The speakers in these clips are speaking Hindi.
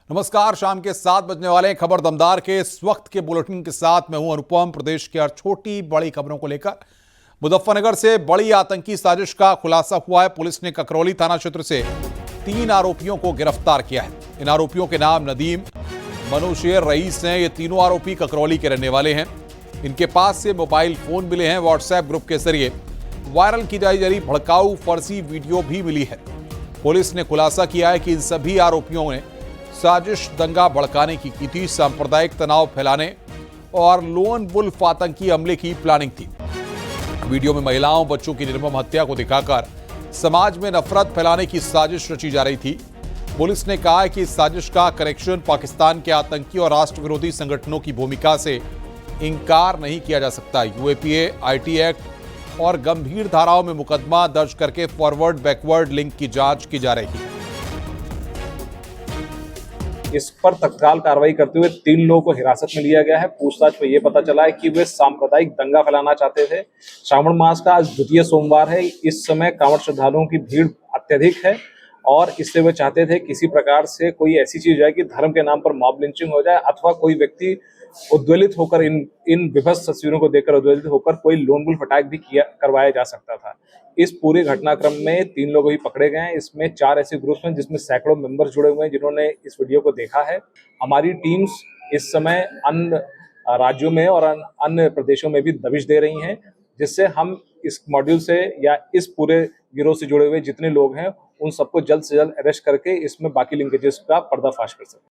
नमस्कार, शाम के 7 बजने वाले हैं। खबर दमदार के इस वक्त के बुलेटिन के साथ मैं हूं अनुपम। प्रदेश की हर छोटी बड़ी खबरों को लेकर मुजफ्फरनगर से बड़ी आतंकी साजिश का खुलासा हुआ है। पुलिस ने ककरौली थाना क्षेत्र से 3 आरोपियों को गिरफ्तार किया है। इन आरोपियों के नाम नदीम, मनुशेर, रईस हैं। ये तीनों आरोपी ककरौली के रहने वाले हैं। इनके पास से मोबाइल फोन मिले हैं। व्हाट्सएप ग्रुप के जरिए वायरल की जा रही भड़काऊ फर्जी वीडियो भी मिली है। पुलिस ने खुलासा किया है कि इन सभी आरोपियों ने साजिश दंगा भड़काने की थी, सांप्रदायिक तनाव फैलाने और लोन वुल्फ आतंकी हमले की प्लानिंग थी। वीडियो में महिलाओं, बच्चों की निर्मम हत्या को दिखाकर समाज में नफरत फैलाने की साजिश रची जा रही थी। पुलिस ने कहा है कि इस साजिश का कनेक्शन पाकिस्तान के आतंकी और राष्ट्र विरोधी संगठनों की भूमिका से इंकार नहीं किया जा सकता। यूएपीए, आईटी एक्ट और गंभीर धाराओं में मुकदमा दर्ज करके फॉरवर्ड बैकवर्ड लिंक की जांच की जा रही है। इस पर तत्काल कार्रवाई करते हुए 3 लोगों को हिरासत में लिया गया है। पूछताछ में ये पता चला है कि वे सांप्रदायिक दंगा फैलाना चाहते थे। श्रावण मास का आज द्वितीय सोमवार है। इस समय कांवड़ श्रद्धालुओं की भीड़ अत्यधिक है और इससे वे चाहते थे किसी प्रकार से कोई ऐसी चीज हो जाए कि धर्म के नाम पर मॉब लिंचिंग हो जाए अथवा कोई व्यक्ति उद्वेलित होकर इन विभत्स तस्वीरों को देखकर उद्वेलित होकर कोई लोन वुल्फ अटैक भी करवाया जा सकता था। इस पूरे घटनाक्रम में 3 लोग ही पकड़े गए हैं। इसमें 4 ऐसे ग्रुप्स हैं जिसमें सैकड़ों मेंबर्स जुड़े हुए हैं जिन्होंने इस वीडियो को देखा है। हमारी टीम्स इस समय अन्य राज्यों में और अन्य प्रदेशों में भी दबिश दे रही हैं, जिससे हम इस मॉड्यूल से या इस पूरे गिरोह से जुड़े हुए जितने लोग हैं उन सबको जल्द से जल्द अरेस्ट करके इसमें बाकी लिंकेजेस का पर्दाफाश कर सकें।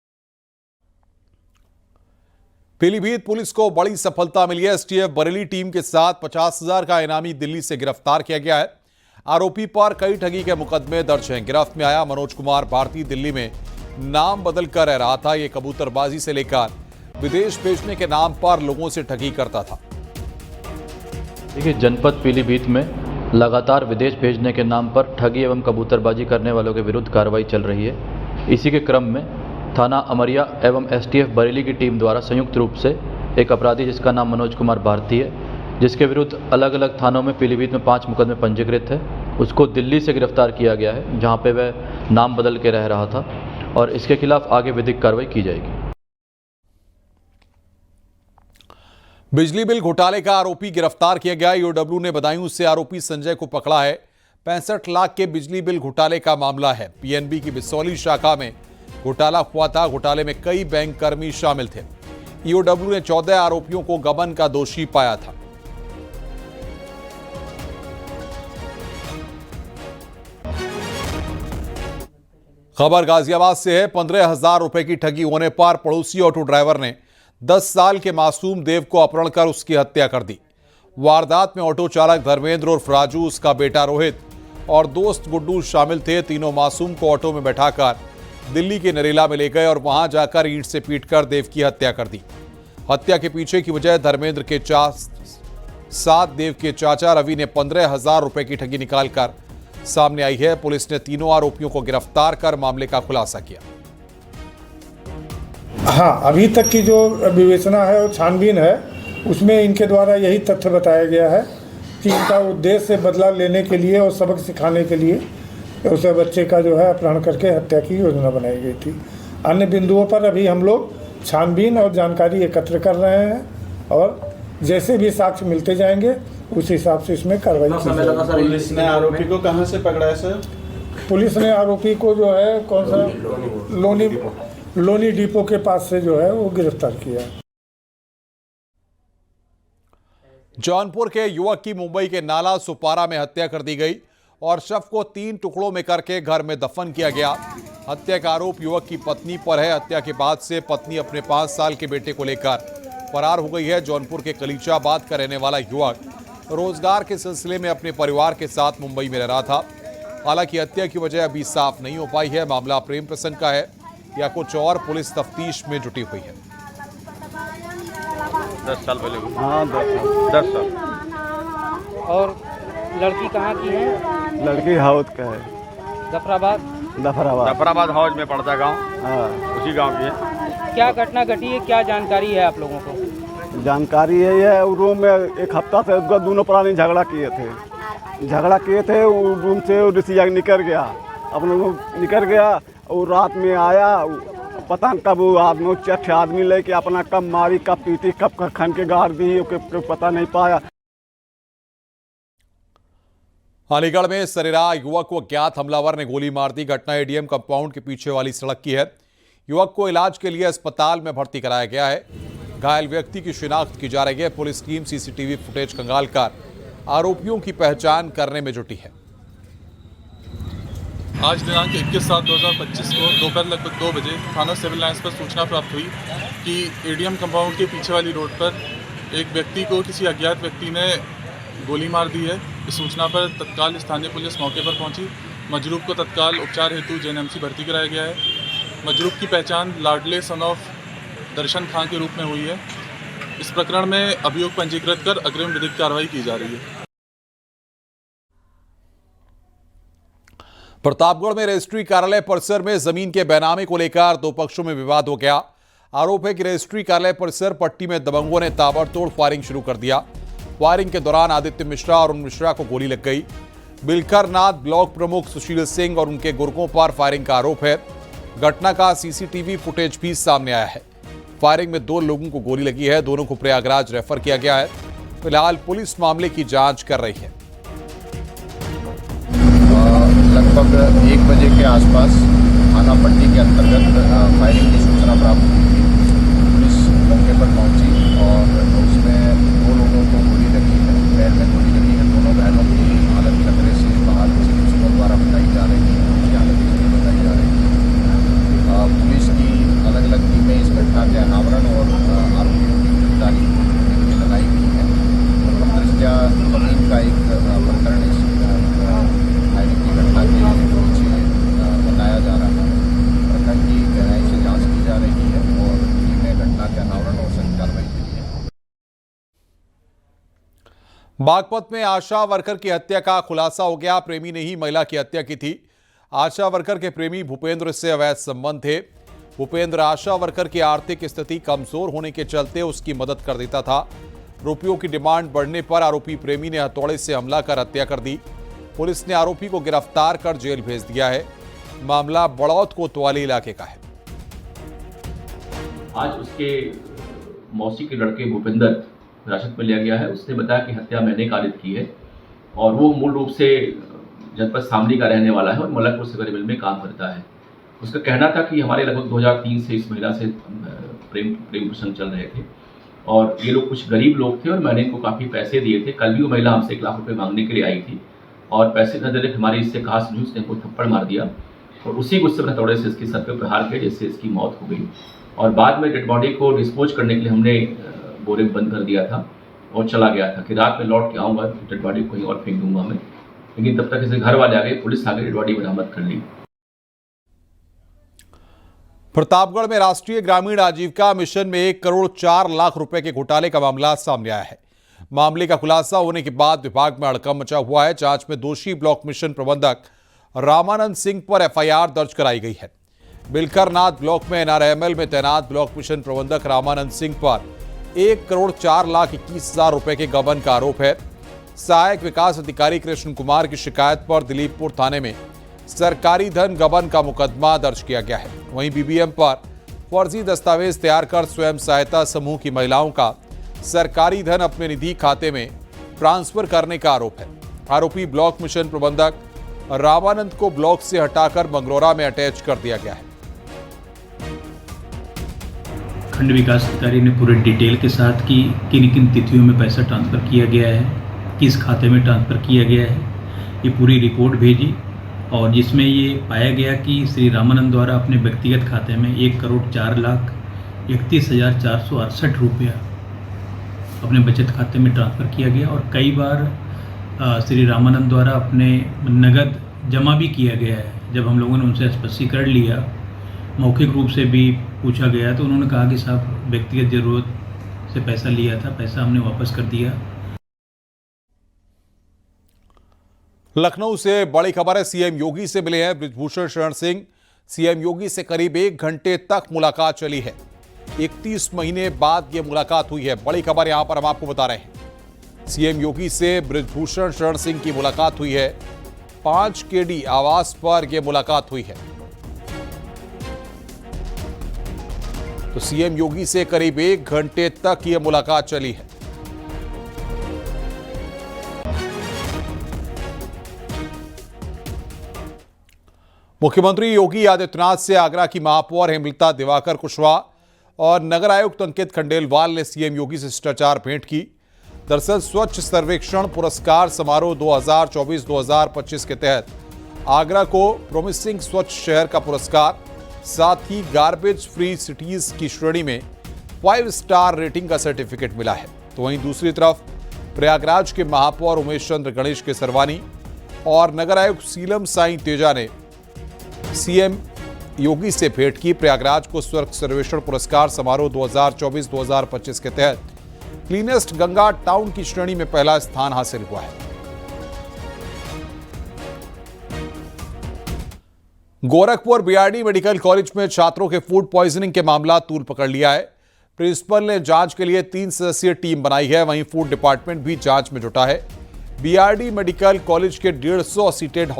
पीलीभीत पुलिस को बड़ी सफलता मिली है। एसटीएफ बरेली टीम के साथ 50,000 का इनामी दिल्ली से गिरफ्तार किया गया है। आरोपी पर कई ठगी के मुकदमे दर्ज हैं। गिरफ्त में आया मनोज कुमार भारती दिल्ली में नाम बदल कर रह रहा था। ये कबूतरबाजी से लेकर विदेश भेजने के नाम पर लोगों से ठगी करता था। देखिए, जनपद पीलीभीत में लगातार विदेश भेजने के नाम पर ठगी एवं कबूतरबाजी करने वालों के विरुद्ध कार्रवाई चल रही है। इसी के क्रम में थाना अमरिया एवं एसटीएफ बरेली की टीम द्वारा संयुक्त रूप से एक अपराधी जिसका नाम मनोज कुमार भारती है, जिसके विरुद्ध अलग अलग थानों में पीलीभीत में 5 मुकदमे पंजीकृत है, उसको दिल्ली से गिरफ्तार किया गया है, जहां पे वह नाम बदल के रह रहा था और इसके खिलाफ आगे विधिक कार्रवाई की जाएगी। बिजली बिल घोटाले का आरोपी गिरफ्तार किया गया। ईओडब्ल्यू ने बदायूं से आरोपी संजय को पकड़ा है। 65 लाख के बिजली बिल घोटाले का मामला है। पीएनबी की बिसौली शाखा में घोटाला हुआ था। घोटाले में कई बैंक कर्मी शामिल थे। ईओडब्ल्यू ने 14 आरोपियों को गबन का दोषी पाया था। खबर गाजियाबाद से है। 15,000 रुपए की ठगी होने पर पड़ोसी ऑटो ड्राइवर ने 10 साल के मासूम देव को अपहरण कर उसकी हत्या कर दी। वारदात में ऑटो चालक धर्मेंद्र उर्फ राजू, उसका बेटा रोहित और दोस्त गुड्डू शामिल थे। तीनों मासूम को ऑटो में बैठाकर दिल्ली के नरेला में ले गए और वहां जाकर ईंट से पीटकर देव की हत्या कर दी। हत्या के पीछे की वजह धर्मेंद्र के साथ देव के चाचा रवि ने 15,000 रुपए की ठगी निकालकर सामने आई है। पुलिस ने तीनों आरोपियों को गिरफ्तार कर मामले का खुलासा किया। हाँ, अभी तक की जो विवेचना है और छानबीन है उसमें इनके द्वारा यही तथ्य बताया गया है कि इनका उद्देश्य बदला लेने के लिए और सबक सिखाने के लिए उसे बच्चे का जो है अपहरण करके हत्या की योजना बनाई गई थी। अन्य बिंदुओं पर अभी हम लोग छानबीन और जानकारी एकत्र कर रहे हैं और जैसे भी साक्ष्य मिलते जाएंगे उस हिसाब से इसमें कार्रवाई की जाएगी। पुलिस ने आरोपी को कहां से पकड़ा है सर? पुलिस ने आरोपी को जो है कौन सा लोनी डिपो के पास से जो है वो गिरफ्तार किया। जौनपुर के युवक की मुंबई के नाला सुपारा में हत्या कर दी गई और शव को 3 टुकड़ों में करके घर में दफन किया गया। हत्या का आरोप युवक की पत्नी पर है। हत्या के बाद से पत्नी अपने 5 साल के बेटे को लेकर फरार हो गई है। जौनपुर के कलीचाबाद का रहने वाला युवक रोजगार के सिलसिले में अपने परिवार के साथ मुंबई में रह रहा था। हालांकि हत्या की वजह अभी साफ नहीं हो पाई है। मामला प्रेम प्रसंग का है या कुछ और, पुलिस तफ्तीश में जुटी हुई है। 10 साल पहले। हाँ, 10 साल। और लड़की कहाँ की है? लड़की हाउस का है। जफराबाद हाउस में पड़ता गांव। हाँ, उसी गांव की है। क्या घटना घटी है, क्या जानकारी है आप लोगों को? जानकारी है ये रूम में एक हफ्ता से उसका दोनों प्राणी झगड़ा किए थे। वो रूम से ऋषि निकल गया, अपने निकल गया और रात में आया, पता नहीं कब वो आदमी चठ आदमी लेके अपना कब मारी, कब पीटी, कब खन के गाड़ दी, पता नहीं पाया। अलीगढ़ में सरेराह युवक को अज्ञात हमलावर ने गोली मार दी। घटना एडीएम कंपाउंड के पीछे वाली सड़क की है। युवक को इलाज के लिए अस्पताल में भर्ती कराया गया है। घायल व्यक्ति की शिनाख्त की जा रही है। पुलिस टीम सीसीटीवी फुटेज खंगालकर आरोपियों की पहचान करने में जुटी है। आज दिनांक 21/7/2025 को दोपहर लगभग 2 बजे थाना सिविल लाइंस पर सूचना प्राप्त हुई कि एडीएम कंपाउंड के पीछे वाली रोड पर एक व्यक्ति को किसी अज्ञात व्यक्ति ने गोली मार दी है। इस सूचना पर तत्काल स्थानीय पुलिस मौके पर पहुंची। मजरूब को तत्काल उपचार हेतु जेएनएमसी भर्ती कराया गया है। मजरूब की पहचान लाडले सन ऑफ दर्शन खां के रूप में हुई है। इस प्रकरण में अभियोग पंजीकृत कर अग्रिम विधिक कार्रवाई की जा रही है। प्रतापगढ़ में रजिस्ट्री कार्यालय परिसर में जमीन के बेनामी को लेकर दो पक्षों में विवाद हो गया। आरोप है कि रजिस्ट्री कार्यालय परिसर पट्टी में दबंगों ने ताबड़तोड़ फायरिंग शुरू कर दिया। फायरिंग के दौरान आदित्य मिश्रा और अरुण मिश्रा को गोली लग गई। बिलखरनाथ ब्लॉक प्रमुख सुशील सिंह और उनके गुर्गों पर फायरिंग का आरोप है। घटना का सीसीटीवी फुटेज भी सामने आया है। फायरिंग में 2 लोगों को गोली लगी है। दोनों को प्रयागराज रेफर किया गया है। फिलहाल पुलिस मामले की जांच कर रही है। लगभग 1 बजे के आसपास थाना पट्टी के अंतर्गत फायरिंग की सूचना प्राप्त हुई थी। पुलिस मौके पर पहुंची और उसमें 2 लोगों को गोली लगी है, पैर में गोली लगी है। दोनों घायलों की हालत खतरे से बाहर चिकित्सकों द्वारा बताई जा रही है, उनकी हालत स्थिर बताई जा रही है। पुलिस की अलग अलग टीमें इस घटना के अनावरण और आरोपियों की गिरफ्तारी के लिए लगाई गई है। प्रथम दृष्टया जमीन का एक प्रकरण इस फायरिंग की घटना के पीछे बताया जा रहा है। प्रकरण की गहराई से जांच की जा रही है और टीमें घटना के अनावरण और सही कार्रवाई के लिए। बागपत में आशा वर्कर की हत्या का खुलासा हो गया। प्रेमी ने ही महिला की हत्या की थी। आशा वर्कर के प्रेमी भूपेंद्र से अवैध संबंध थे। भूपेंद्र आशा वर्कर की आर्थिक स्थिति कमजोर होने के चलते उसकी मदद कर देता था। रुपयों की डिमांड बढ़ने पर आरोपी प्रेमी ने हथौड़े से हमला कर हत्या कर दी। पुलिस ने आरोपी को गिरफ्तार कर जेल भेज दिया है। मामला बड़ौत कोतवाली इलाके का है। आज उसके मौसी के लड़के भूपेंद्र हिरासत में लिया गया है। उसने बताया कि हत्या मैंने कारित की है और वो मूल रूप से जनपद शामली का रहने वाला है और मलकपुर सिगर मिल में काम करता है। उसका कहना था कि हमारे लगभग 2003 से इस महिला से प्रेम प्रसंग चल रहे थे और ये लोग कुछ गरीब लोग थे और मैंने इनको काफ़ी पैसे दिए थे। कल भी वो महिला हमसे 1 लाख रुपये मांगने के लिए आई थी और पैसे न देने हमारी इससे कहा सुनी। उसने को थप्पड़ मार दिया और उसी गुस्से में हथौड़े से इसके सर पे प्रहार किया, जिससे इसकी मौत हो गई। और बाद में डेड बॉडी को डिस्पोज करने के लिए हमने बोरे में बंद कर दिया था और चला गया था कि रात में लौट के आऊँगा, डेड बॉडी को कहीं और फेंक दूंगा मैं। लेकिन तब तक इसे घर वाले आ गए, पुलिस आ गई, डेड बॉडी बरामद कर ली। प्रतापगढ़ में राष्ट्रीय ग्रामीण आजीविका मिशन में 1 करोड़ 4 लाख रुपए के घोटाले का मामला सामने आया है। मामले का खुलासा होने के बाद विभाग में हड़कंप मचा हुआ है। जांच में दोषी ब्लॉक मिशन प्रबंधक रामानंद सिंह पर एफआईआर दर्ज कराई गई है। बिलखरनाथ ब्लॉक में एनआरएमएल में तैनात ब्लॉक मिशन प्रबंधक रामानंद सिंह पर 1 करोड़ 4 लाख 21 हजार रुपए के गबन का आरोप है। सहायक विकास अधिकारी कृष्ण कुमार की शिकायत पर दिलीपपुर थाने में सरकारी धन गबन का मुकदमा दर्ज किया गया है। वहीं बीबीएम पर फर्जी दस्तावेज तैयार कर स्वयं सहायता समूह की महिलाओं का सरकारी धन अपने निधि खाते में ट्रांसफर करने का आरोप है। आरोपी ब्लॉक मिशन प्रबंधक रामानंद को ब्लॉक से हटाकर मंगरौरा में अटैच कर दिया गया है। खंड विकास अधिकारी ने पूरे डिटेल के साथ कि किन किन तिथियों में पैसा ट्रांसफ़र किया गया है, किस खाते में ट्रांसफ़र किया गया है, ये पूरी रिपोर्ट भेजी और जिसमें ये पाया गया कि श्री रामानंद द्वारा अपने व्यक्तिगत खाते में 1 करोड़ 4 लाख 31,468 रुपया अपने बचत खाते में ट्रांसफ़र किया गया और कई बार श्री रामानंद द्वारा अपने नगद जमा भी किया गया है। जब हम लोगों ने उनसे स्पष्टीकरण लिया, मौखिक रूप से भी पूछा गया, तो उन्होंने कहा कि साहब व्यक्तिगत ज़रूरत से पैसा लिया था, पैसा हमने वापस कर दिया। लखनऊ से बड़ी खबर है। सीएम योगी से मिले हैं बृजभूषण शरण सिंह। सीएम योगी से करीब 1 घंटे तक मुलाकात चली है। 31 महीने बाद यह मुलाकात हुई है। बड़ी खबर यहां पर हम आपको बता रहे हैं। सीएम योगी से बृजभूषण शरण सिंह की मुलाकात हुई है। 5 केडी आवास पर यह मुलाकात हुई है। तो सीएम योगी से करीब 1 घंटे तक यह मुलाकात चली है। मुख्यमंत्री योगी आदित्यनाथ से आगरा की महापौर हेमलता दिवाकर कुशवाहा और नगर आयुक्त अंकित खंडेलवाल ने सीएम योगी से शिष्टाचार भेंट की। दरअसल स्वच्छ सर्वेक्षण पुरस्कार समारोह 2024-2025 के तहत आगरा को प्रोमिसिंग स्वच्छ शहर का पुरस्कार, साथ ही गार्बेज फ्री सिटीज की श्रेणी में 5 स्टार रेटिंग का सर्टिफिकेट मिला है। तो वहीं दूसरी तरफ प्रयागराज के महापौर उमेश चंद्र गणेश के सरवानी और नगर आयुक्त सीलम साई तेजा ने सीएम योगी से भेंट की। प्रयागराज को स्वच्छ सर्वेक्षण पुरस्कार समारोह 2024-2025 के तहत क्लीनेस्ट गंगा टाउन की श्रेणी में पहला स्थान हासिल हुआ है। गोरखपुर बीआरडी मेडिकल कॉलेज में छात्रों के फूड पॉइजनिंग के मामला तूल पकड़ लिया है। प्रिंसिपल ने जांच के लिए 3 सदस्यीय टीम बनाई है, वहीं फूड डिपार्टमेंट भी जांच में जुटा है। बीआरडी मेडिकल कॉलेज के 150 सीटेड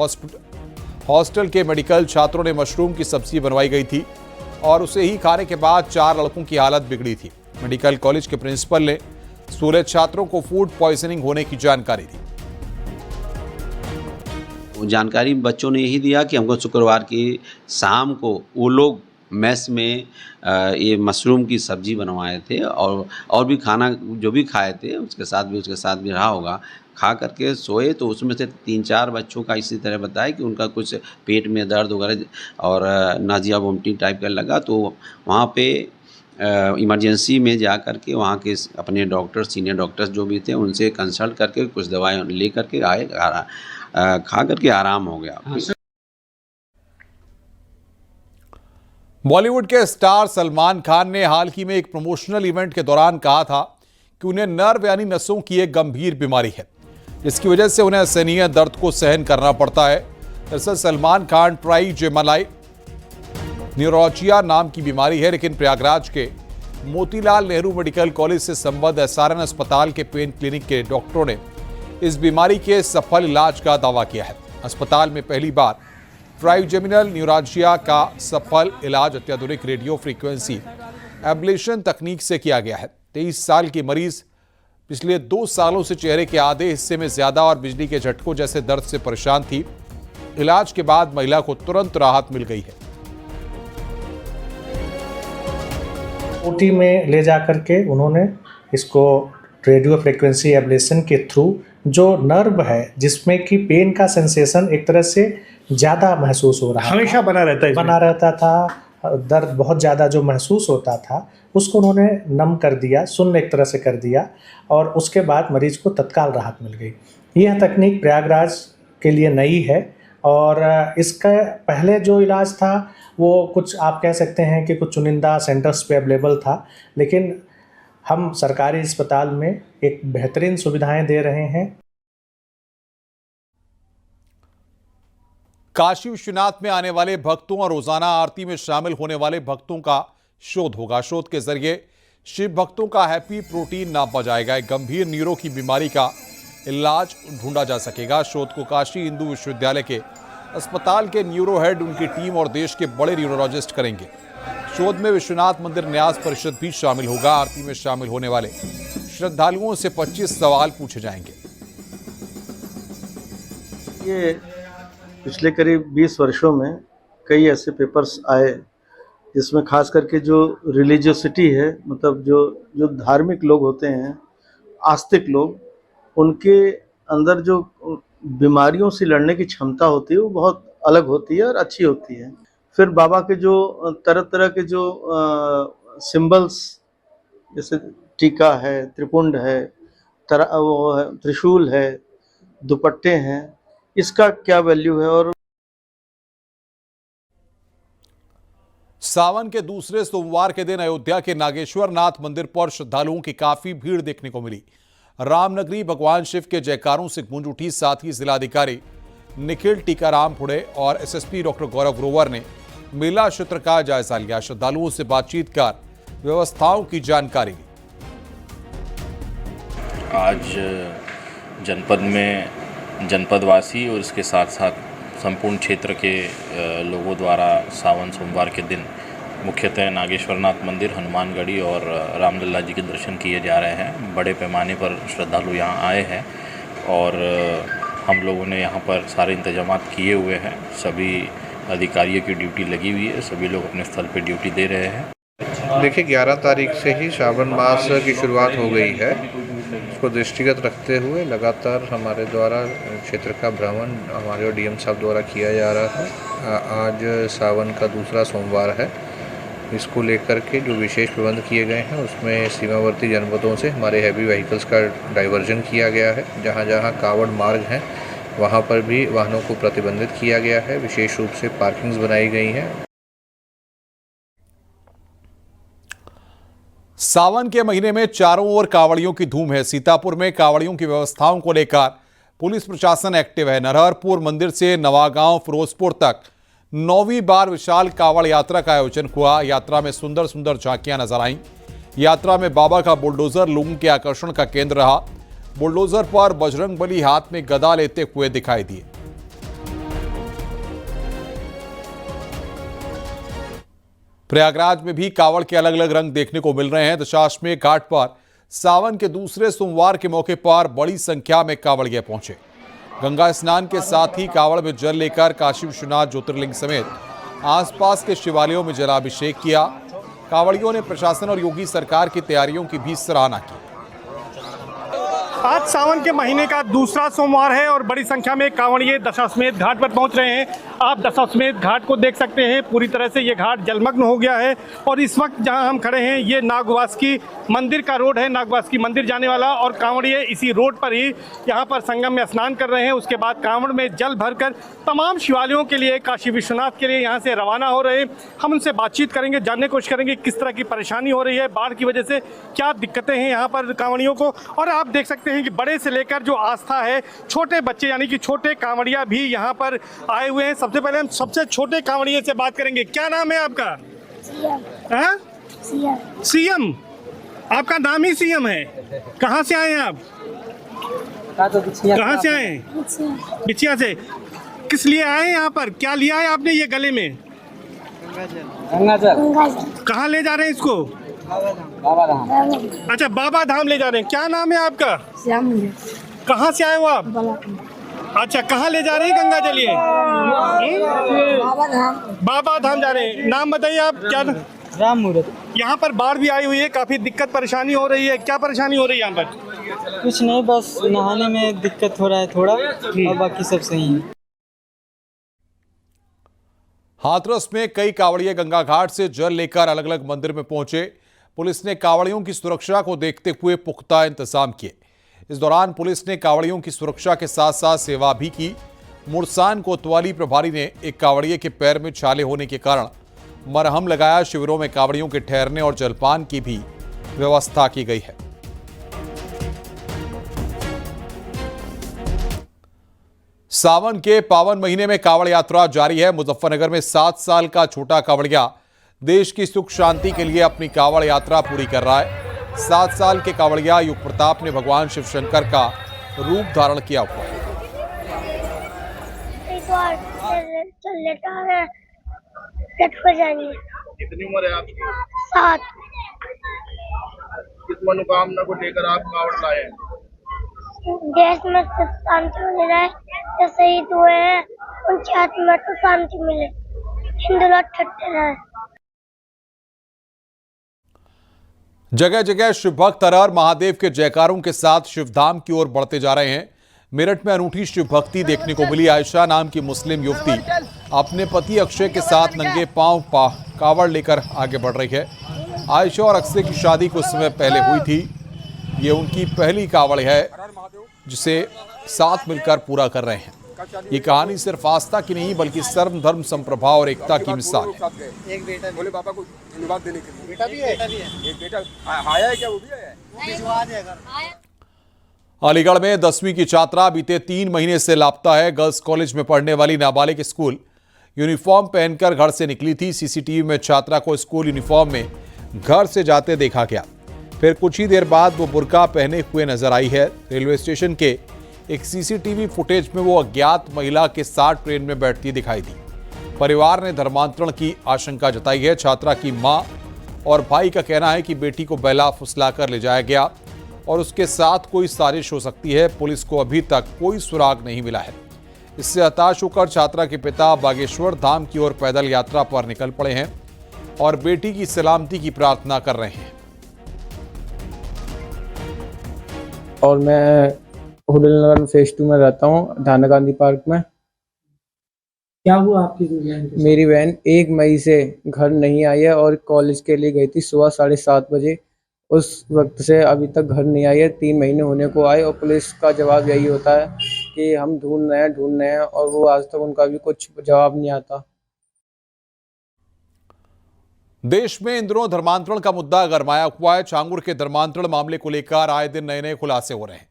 हॉस्टल के मेडिकल छात्रों ने मशरूम की सब्जी बनवाई गई थी और उसे ही खाने के बाद 4 लड़कों की हालत बिगड़ी थी। मेडिकल कॉलेज के प्रिंसिपल ने 16 छात्रों को फूड पॉइजनिंग होने की जानकारी दी। जानकारी बच्चों ने यही दिया कि हमको शुक्रवार की शाम को वो लोग मेस में ये मशरूम की सब्जी बनवाए थे और भी खाना जो भी खाए थे उसके साथ भी रहा होगा। खा करके सोए तो उसमें से 3-4 बच्चों का इसी तरह बताया कि उनका कुछ पेट में दर्द वगैरह और नाजिया वोमिटिंग टाइप का लगा। तो वहाँ पे इमरजेंसी में जा करके वहाँ के अपने डॉक्टर, सीनियर डॉक्टर्स जो भी थे, उनसे कंसल्ट करके कुछ दवाएं ले करके आए, खा करके आराम हो गया। बॉलीवुड के स्टार सलमान खान ने हाल ही में एक प्रमोशनल इवेंट के दौरान कहा था कि उन्हें नर्व यानी नसों की एक गंभीर बीमारी है, जिसकी वजह से उन्हें असहनीय दर्द को सहन करना पड़ता है। दरअसल सलमान खान ट्राइजेमिनल न्यूरोलजिया नाम की बीमारी है, लेकिन प्रयागराज के मोतीलाल नेहरू मेडिकल कॉलेज से संबद्ध एसआरएन अस्पताल के पेन क्लिनिक के डॉक्टरों ने इस बीमारी के सफल इलाज का दावा किया है। अस्पताल में पहली बार ट्राइजेमिनल न्यूरोलजिया का सफल इलाज अत्याधुनिक रेडियो फ्रीक्वेंसी एब्लेशन तकनीक से किया गया है। 23 साल की मरीज पिछले 2 सालों से चेहरे के आधे हिस्से में ज्यादा और बिजली के झटकों जैसे दर्द से परेशान थी। इलाज के बाद महिला को तुरंत राहत मिल गई है। ओटी में ले जा करके उन्होंने इसको रेडियो फ्रीक्वेंसी एब्लेशन के थ्रू जो नर्व है जिसमें कि पेन का सेंसेशन एक तरह से ज़्यादा महसूस हो रहा हमेशा बना रहता था, दर्द बहुत ज़्यादा जो महसूस होता था उसको उन्होंने नम कर दिया, शून्य एक तरह से कर दिया और उसके बाद मरीज को तत्काल राहत मिल गई। यह तकनीक प्रयागराज के लिए नई है और इसका पहले जो इलाज था वो कुछ आप कह सकते हैं कि कुछ चुनिंदा सेंटर्स पे अवेलेबल था, लेकिन हम सरकारी अस्पताल में एक बेहतरीन सुविधाएं दे रहे हैं। काशी विश्वनाथ में आने वाले भक्तों और रोजाना आरती में शामिल होने वाले भक्तों का शोध होगा। शोध के जरिए शिव भक्तों का हैप्पी प्रोटीन नापा जाएगा। एक गंभीर न्यूरो की बीमारी का इलाज ढूंढा जा सकेगा। शोध को काशी हिंदू विश्वविद्यालय के अस्पताल के न्यूरो हेड, उनकी टीम और देश के बड़े न्यूरोलॉजिस्ट करेंगे। शोध में विश्वनाथ मंदिर न्यास परिषद भी शामिल होगा। आरती में शामिल होने वाले श्रद्धालुओं से 25 सवाल पूछे जाएंगे। ये पिछले करीब 20 वर्षों में कई ऐसे पेपर्स आए जिसमें खास करके जो रिलीजियोसिटी है, मतलब जो धार्मिक लोग होते हैं, आस्तिक लोग, उनके अंदर जो बीमारियों से लड़ने की क्षमता होती है वो बहुत अलग होती है और अच्छी होती है। फिर बाबा के जो तरह तरह के जो सिंबल्स, जैसे टीका है, त्रिपुंड है, त्रिशूल है, दुपट्टे हैं, इसका क्या वैल्यू है। और सावन के दूसरे सोमवार के दिन अयोध्या के नागेश्वर नाथ मंदिर पर श्रद्धालुओं की काफी भीड़ देखने को मिली। रामनगरी भगवान शिव के जयकारों से गूंज उठी। साथ ही जिलाधिकारी निखिल टीकाराम फुड़े और एसएसपी डॉक्टर गौरव ग्रोवर ने मेला क्षेत्र का जायजा लिया। श्रद्धालुओं से बातचीत कर व्यवस्थाओं की जानकारी ली। आज जनपद में जनपदवासी और इसके साथ साथ संपूर्ण क्षेत्र के लोगों द्वारा सावन सोमवार के दिन मुख्यतः नागेश्वरनाथ मंदिर, हनुमानगढ़ी और रामलला जी के दर्शन किए जा रहे हैं। बड़े पैमाने पर श्रद्धालु यहाँ आए हैं और हम लोगों ने यहाँ पर सारे इंतजाम किए हुए हैं। सभी अधिकारियों की ड्यूटी लगी हुई है, सभी लोग अपने स्थल पर ड्यूटी दे रहे हैं। देखिए 11 तारीख से ही श्रावण मास की शुरुआत हो गई है। इसको दृष्टिगत रखते हुए लगातार हमारे द्वारा क्षेत्र का भ्रमण हमारे और डीएम साहब द्वारा किया जा रहा है। आज सावन का दूसरा सोमवार है। इसको लेकर के जो विशेष प्रबंध किए गए हैं उसमें सीमावर्ती जनपदों से हमारे हैवी व्हीकल्स का डाइवर्जन किया गया है। जहाँ जहाँ कावड़ मार्ग हैं वहाँ पर भी वाहनों को प्रतिबंधित किया गया है। विशेष रूप से पार्किंग्स बनाई गई हैं। सावन के महीने में चारों ओर कावड़ियों की धूम है। सीतापुर में कावड़ियों की व्यवस्थाओं को लेकर पुलिस प्रशासन एक्टिव है। नरहरपुर मंदिर से नवागांव फिरोजपुर तक 9वीं बार विशाल कावड़ यात्रा का आयोजन हुआ। यात्रा में सुंदर सुंदर झांकियां नजर आईं। यात्रा में बाबा का बुलडोजर लोगों के आकर्षण का केंद्र रहा। बुलडोजर पर बजरंगबली हाथ में गदा लेते हुए दिखाई दिए। प्रयागराज में भी कावड़ के अलग अलग रंग देखने को मिल रहे हैं। दशाश्वमेध घाट पर सावन के दूसरे सोमवार के मौके पर बड़ी संख्या में कावड़िए पहुंचे। गंगा स्नान के साथ ही कावड़ में जल लेकर काशी विश्वनाथ ज्योतिर्लिंग समेत आसपास के शिवालयों में जलाभिषेक किया। कावड़ियों ने प्रशासन और योगी सरकार की तैयारियों की भी सराहना की। आज सावन के महीने का दूसरा सोमवार है और बड़ी संख्या में कांवड़िए दशाश्वमेध घाट पर पहुंच रहे हैं। आप दशाश्वमेध घाट को देख सकते हैं, पूरी तरह से ये घाट जलमग्न हो गया है। और इस वक्त जहां हम खड़े हैं ये नागवासुकी मंदिर का रोड है, नागवासुकी मंदिर जाने वाला, और कांवड़िए इसी रोड पर ही यहाँ पर संगम में स्नान कर रहे हैं। उसके बाद कांवड़ में जल भरकर तमाम शिवालयों के लिए, काशी विश्वनाथ के लिए यहाँ से रवाना हो रहे हैं। हम उनसे बातचीत करेंगे, जानने की कोशिश करेंगे किस तरह की परेशानी हो रही है, बाढ़ की वजह से क्या दिक्कतें हैं यहाँ पर कांवड़ियों को। और आप देख सकते हैं कि बड़े से लेकर जो आस्था है, छोटे बच्चे यानी कि छोटे कांवड़िया भी यहाँ पर आए हुए हैं। सबसे पहले हम सबसे छोटे कांवड़िए से बात करेंगे। क्या नाम है आपका? सीएम। आपका नाम ही सीएम है। कहाँ से आए हैं आप? कहाँ से आए हैं? बिछिया से। किस लिए आए हैं यहाँ पर? क्या लिया है आपने ये गले में? गंगाजल। कहाँ ले जा रहे हैं इसको? बाबा धाम। अच्छा, बाबा धाम ले जा रहे हैं। क्या नाम है आपका? कहाँ से आए हो आप? अच्छा, कहाँ ले जा रहे हैं गंगा जल? बाबा धाम जा रहे हैं। नाम बताइए आप। क्या? राम मूर्त। यहाँ पर बाढ़ भी आई हुई है, काफी दिक्कत परेशानी हो रही है। क्या परेशानी हो रही है यहाँ पर? कुछ नहीं, बस नहाने में दिक्कत हो रहा है थोड़ा, और बाकी सब सही है। हाथरस में कई कावड़िए गंगा घाट से जल लेकर अलग अलग मंदिर में पहुंचे। पुलिस ने कावड़ियों की सुरक्षा को देखते हुए पुख्ता इंतजाम किए। इस दौरान पुलिस ने कावड़ियों की सुरक्षा के साथ साथ सेवा भी की। मुरसान कोतवाली प्रभारी ने एक कावड़िए के पैर में छाले होने के कारण मरहम लगाया। शिविरों में कावड़ियों के ठहरने और जलपान की भी व्यवस्था की गई है। सावन के पावन महीने में कावड़ यात्रा जारी है। मुजफ्फरनगर में 7 साल का छोटा कावड़िया देश की सुख शांति के लिए अपनी कावड़ यात्रा पूरी कर रहा है। 7 साल के कावड़िया युग प्रताप ने भगवान शिव शंकर का रूप धारण किया हुआ है। कितनी उम्र है आपकी? 7। किस मनोकामना को लेकर आप कावड़ लाए? देश में शांति मिल रहा है, जो शहीद हुए हैं उनकी आत्मा को शांति मिले, हिंदू लोग ठट्टे रहे। जगह जगह शिव भक्त हर हर महादेव के जयकारों के साथ शिवधाम की ओर बढ़ते जा रहे हैं। मेरठ में अनूठी शिव भक्ति देखने को मिली। आयशा नाम की मुस्लिम युवती अपने पति अक्षय के साथ नंगे पांव कावड़ लेकर आगे बढ़ रही है। आयशा और अक्षय की शादी कुछ समय पहले हुई थी। ये उनकी पहली कावड़ है जिसे साथ मिलकर पूरा कर रहे हैं। ये कहानी सिर्फ आस्था की नहीं बल्कि सर्व धर्म संप्रभाव और एकता की मिसाल है। एक बेटा बोले पापा को धन्यवाद देने के लिए। बेटा भी है? एक बेटा आया है क्या? वो भी आया है। अलीगढ़ में 10वीं की छात्रा बीते 3 महीने से लापता है। गर्ल्स कॉलेज में पढ़ने वाली नाबालिग स्कूल यूनिफॉर्म पहनकर घर से निकली थी। सीसीटीवी में छात्रा को स्कूल यूनिफॉर्म में घर से जाते देखा गया। फिर कुछ ही देर बाद वो बुर्का पहने हुए नजर आई है। रेलवे स्टेशन के एक सीसीटीवी फुटेज में वो अज्ञात महिला के साथ ट्रेन में बैठती दिखाई दी। परिवार ने धर्मांतरण की आशंका जताई है। छात्रा की मां और भाई का कहना है कि बेटी को बहला फुसलाकर ले जाया गया और उसके साथ कोई साजिश हो सकती है। पुलिस को अभी तक कोई सुराग नहीं मिला है। इससे हताश होकर छात्रा के पिता बागेश्वर धाम की ओर पैदल यात्रा पर निकल पड़े हैं और बेटी की सलामती की प्रार्थना कर रहे हैं। और मैं हुडल नगर फेज 2 में रहता हूँ, धाना गांधी पार्क में। क्या हुआ आपकी वैन? मेरी वैन 1 मई से घर नहीं आई है और कॉलेज के लिए गई थी सुबह 7:30 बजे। उस वक्त से अभी तक घर नहीं आई है। 3 महीने होने को आए और पुलिस का जवाब यही होता है कि हम ढूंढ रहे हैं और वो आज तक उनका भी कुछ जवाब नहीं आता। देश में इन दिनों धर्मांतरण का मुद्दा गरमाया हुआ है। छांगुर के धर्मांतरण मामले को लेकर आए दिन नए नए खुलासे हो रहे हैं।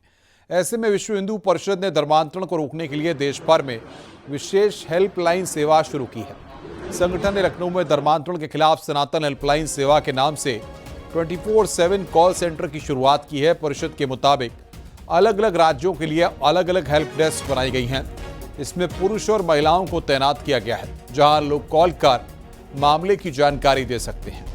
ऐसे में विश्व हिंदू परिषद ने धर्मांतरण को रोकने के लिए देश भर में विशेष हेल्पलाइन सेवा शुरू की है। संगठन ने लखनऊ में धर्मांतरण के खिलाफ सनातन हेल्पलाइन सेवा के नाम से 24/7 कॉल सेंटर की शुरुआत की है। परिषद के मुताबिक अलग अलग राज्यों के लिए अलग अलग हेल्प डेस्क बनाई गई हैं। इसमें पुरुष और महिलाओं को तैनात किया गया है, जहां लोग कॉल कर मामले की जानकारी दे सकते हैं।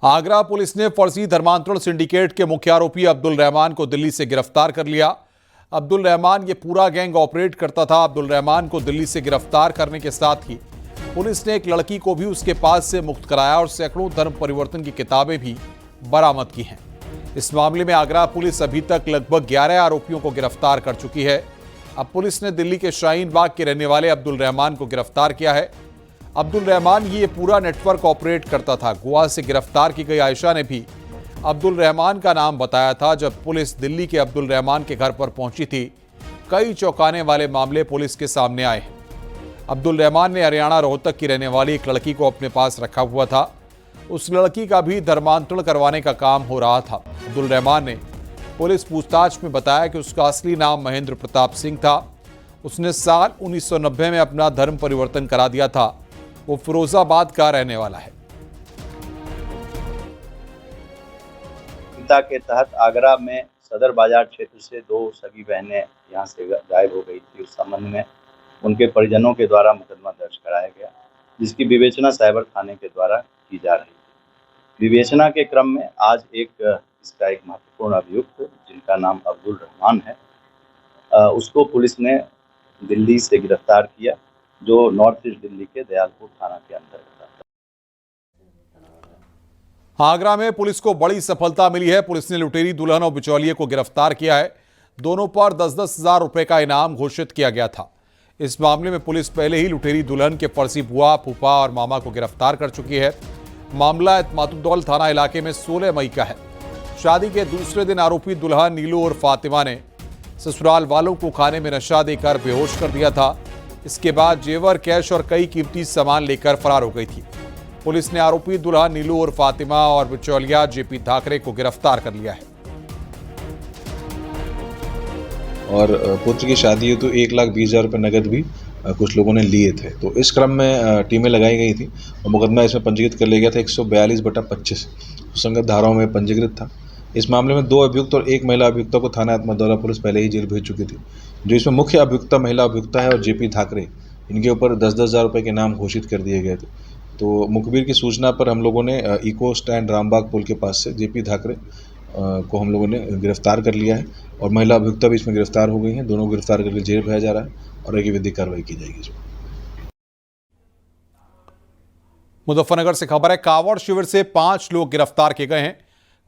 आगरा पुलिस ने फर्जी धर्मांतरण सिंडिकेट के मुख्य आरोपी अब्दुल रहमान को दिल्ली से गिरफ्तार कर लिया। अब्दुल रहमान ये पूरा गैंग ऑपरेट करता था। अब्दुल रहमान को दिल्ली से गिरफ्तार करने के साथ ही पुलिस ने एक लड़की को भी उसके पास से मुक्त कराया और सैकड़ों धर्म परिवर्तन की किताबें भी बरामद की हैं। इस मामले में आगरा पुलिस अभी तक लगभग 11 आरोपियों को गिरफ्तार कर चुकी है। अब पुलिस ने दिल्ली के शाहीन बाग के रहने वाले अब्दुल रहमान को गिरफ्तार किया है। अब्दुल रहमान ये पूरा नेटवर्क ऑपरेट करता था। गोवा से गिरफ्तार की गई आयशा ने भी अब्दुल रहमान का नाम बताया था। जब पुलिस दिल्ली के अब्दुल रहमान के घर पर पहुंची थी, कई चौंकाने वाले मामले पुलिस के सामने आए। अब्दुल रहमान ने हरियाणा रोहतक की रहने वाली एक लड़की को अपने पास रखा हुआ था। उस लड़की का भी धर्मांतरण करवाने का काम हो रहा था। अब्दुल रहमान ने पुलिस पूछताछ में बताया कि उसका असली नाम महेंद्र प्रताप सिंह था। उसने साल 1990 में अपना धर्म परिवर्तन करा दिया था। वो फिरोजाबाद का रहने वाला है। पिता के तहत आगरा में सदर बाजार क्षेत्र से 2 सगी बहनें यहां से गायब हो गई थी। उस संबंध में उनके परिजनों के द्वारा मुकदमा दर्ज कराया गया, जिसकी विवेचना साइबर थाने के द्वारा की जा रही थी। विवेचना के क्रम में आज इसका एक महत्वपूर्ण अभियुक्त, जिनका नाम अब्दुल रहमान है, उसको पुलिस ने दिल्ली से गिरफ्तार किया, जो नॉर्थ ईस्ट दिल्ली के दयालपुर थाना के अंतर्गत। आगरा में पुलिस को बड़ी सफलता मिली है। पुलिस ने लुटेरी दुल्हन और बिचौलिए को गिरफ्तार किया है। दोनों पर 10-10 हजार रुपए का इनाम घोषित किया गया था। इस मामले में पुलिस पहले ही लुटेरी दुल्हन के फर्जी बुआ, फूफा और मामा को गिरफ्तार कर चुकी है। मामला एतमादुद्दौला थाना इलाके में 16 मई का है। शादी के दूसरे दिन आरोपी दुल्हन नीलू और फातिमा ने ससुराल वालों को खाने में नशा देकर बेहोश कर दिया था। इसके बाद जेवर, कैश और कई कीमती सामान लेकर फरार हो गई थी। पुलिस ने आरोपी दुल्हन नीलू और फातिमा और बिचौलिया जेपी ठाकरे को गिरफ्तार कर लिया है। और पुत्र की शादी है तो 1,20,000 रुपये नगद भी कुछ लोगों ने लिए थे। तो इस क्रम में टीमें लगाई गई थी और मुकदमा इसमें पंजीकृत कर लिया गया था 142/25 संगत धाराओं में पंजीकृत था। इस मामले में 2 अभियुक्त और 1 महिला अभियुक्ता को थाना एतमादुद्दौला पुलिस पहले ही जेल भेज चुकी थी। जो इसमें मुख्य अभियुक्ता महिला अभियुक्ता है और जेपी ठाकरे, इनके ऊपर 10-10 हज़ार रुपये के नाम घोषित कर दिए गए थे। तो मुखबिर की सूचना पर हम लोगों ने इको स्टैंड रामबाग पुल के पास से जेपी ठाकरे को हम लोगों ने गिरफ्तार कर लिया है और महिला अभियुक्ता भी इसमें गिरफ्तार हो गई हैं। दोनों गिरफ्तार करके जेल भेजा जा रहा है और आगे विधिक कार्रवाई की जाएगी। मुजफ्फरनगर से खबर है, कांवड़ शिविर से 5 लोग गिरफ्तार किए गए हैं।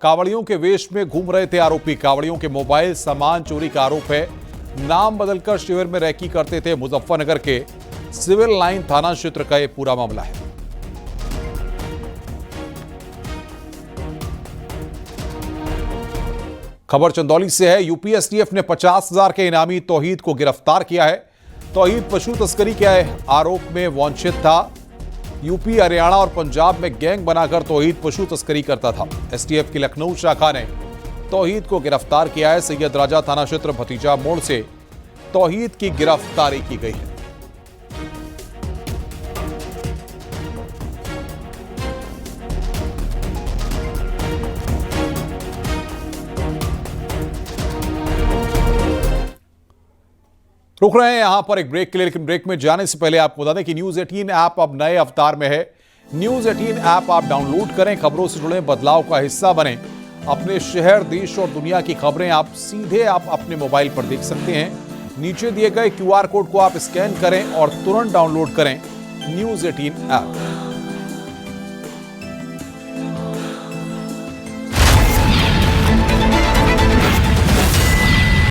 कांवड़ियों के वेश में घूम रहे थे आरोपी। कांवड़ियों के मोबाइल, सामान चोरी का आरोप है। नाम बदलकर शिविर में रैकी करते थे। मुजफ्फरनगर के सिविल लाइन थाना क्षेत्र का यह पूरा मामला है। खबर चंदौली से है। यूपी एसटीएफ ने 50,000 के इनामी तौहीद को गिरफ्तार किया है। तौहीद पशु तस्करी के आरोप में वांछित था। यूपी, हरियाणा और पंजाब में गैंग बनाकर तौहीद पशु तस्करी करता था। एसटीएफ की लखनऊ शाखा ने तौहीद को गिरफ्तार किया है। सैयद राजा थाना क्षेत्र भतीजा मोड़ से तौहीद की गिरफ्तारी की गई है। रुक रहे हैं यहां पर एक ब्रेक के लिए, लेकिन ब्रेक में जाने से पहले आपको बता दें कि न्यूज 18 ऐप अब नए अवतार में है। न्यूज 18 ऐप आप डाउनलोड करें, खबरों से जुड़े बदलाव का हिस्सा बने। अपने शहर, देश और दुनिया की खबरें आप सीधे अपने मोबाइल पर देख सकते हैं। नीचे दिए गए QR कोड को आप स्कैन करें और तुरंत डाउनलोड करें न्यूज 18 ऐप।